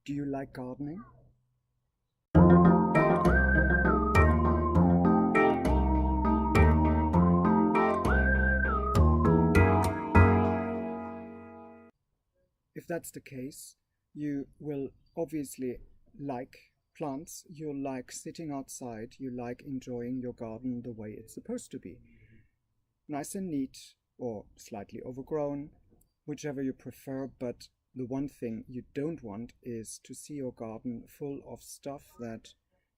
Do you like gardening? If that's the case, you will obviously like plants, you'll like sitting outside, you like enjoying your garden the way it's supposed to be. Nice and neat, or slightly overgrown, whichever you prefer, but the one thing you don't want is to see your garden full of stuff that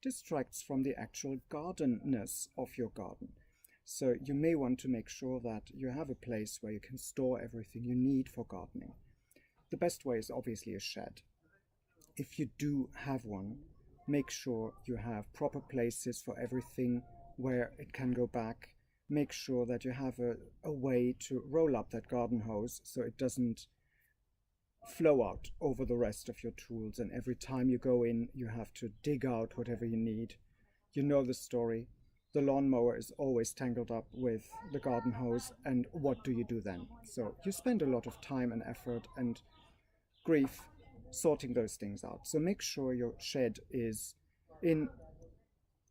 distracts from the actual gardenness of your garden. So you may want to make sure that you have a place where you can store everything you need for gardening. The best way is obviously a shed. If you do have one, make sure you have proper places for everything where it can go back. Make sure that you have a way to roll up that garden hose so it doesn't flow out over the rest of your tools, and every time you go in you have to dig out whatever you need. You know the story. The lawnmower is always tangled up with the garden hose, and what do you do then? So you spend a lot of time and effort and grief sorting those things out. So make sure your shed is in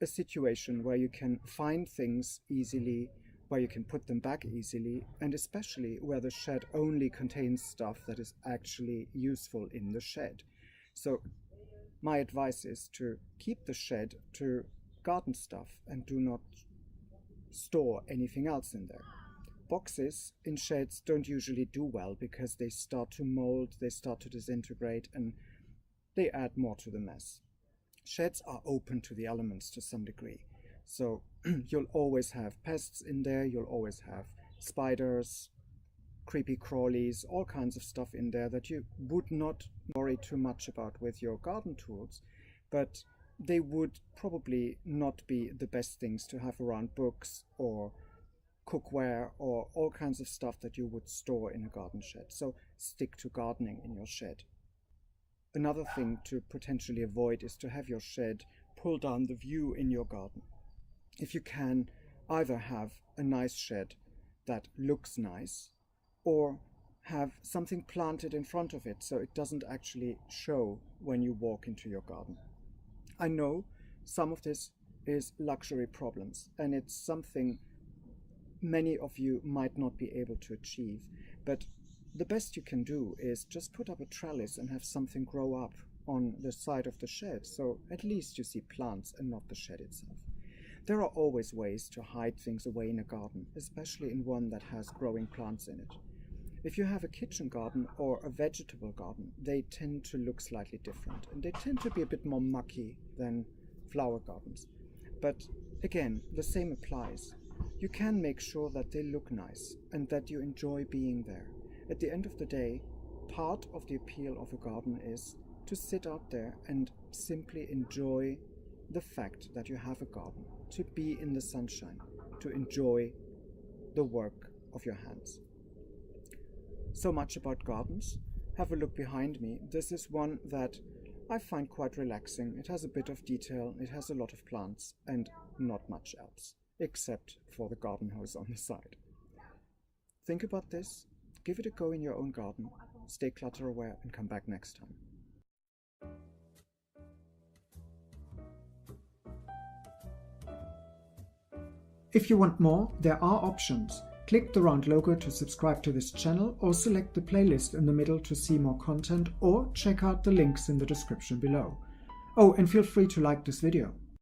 a situation where you can find things easily, where you can put them back easily, and especially where the shed only contains stuff that is actually useful in the shed. So my advice is to keep the shed to garden stuff and do not store anything else in there. Boxes in sheds don't usually do well because they start to mold, they start to disintegrate, and they add more to the mess. Sheds are open to the elements to some degree. So you'll always have pests in there, you'll always have spiders, creepy crawlies, all kinds of stuff in there that you would not worry too much about with your garden tools, but they would probably not be the best things to have around books or cookware or all kinds of stuff that you would store in a garden shed. So stick to gardening in your shed. Another thing to potentially avoid is to have your shed pull down the view in your garden. If you can, either have a nice shed that looks nice, or have something planted in front of it so it doesn't actually show when you walk into your garden. I know some of this is luxury problems, and it's something many of you might not be able to achieve, but the best you can do is just put up a trellis and have something grow up on the side of the shed, so at least you see plants and not the shed itself. There are always ways to hide things away in a garden, especially in one that has growing plants in it. If you have a kitchen garden or a vegetable garden, they tend to look slightly different, and they tend to be a bit more mucky than flower gardens. But again, the same applies. You can make sure that they look nice and that you enjoy being there. At the end of the day, part of the appeal of a garden is to sit out there and simply enjoy the fact that you have a garden, to be in the sunshine, to enjoy the work of your hands. So much about gardens. Have a look behind me. This is one that I find quite relaxing. It has a bit of detail, it has a lot of plants, and not much else, except for the garden hose on the side. Think about this, give it a go in your own garden, stay clutter aware, and come back next time. If you want more, there are options. Click the round logo to subscribe to this channel, or select the playlist in the middle to see more content, or check out the links in the description below. Oh, and feel free to like this video.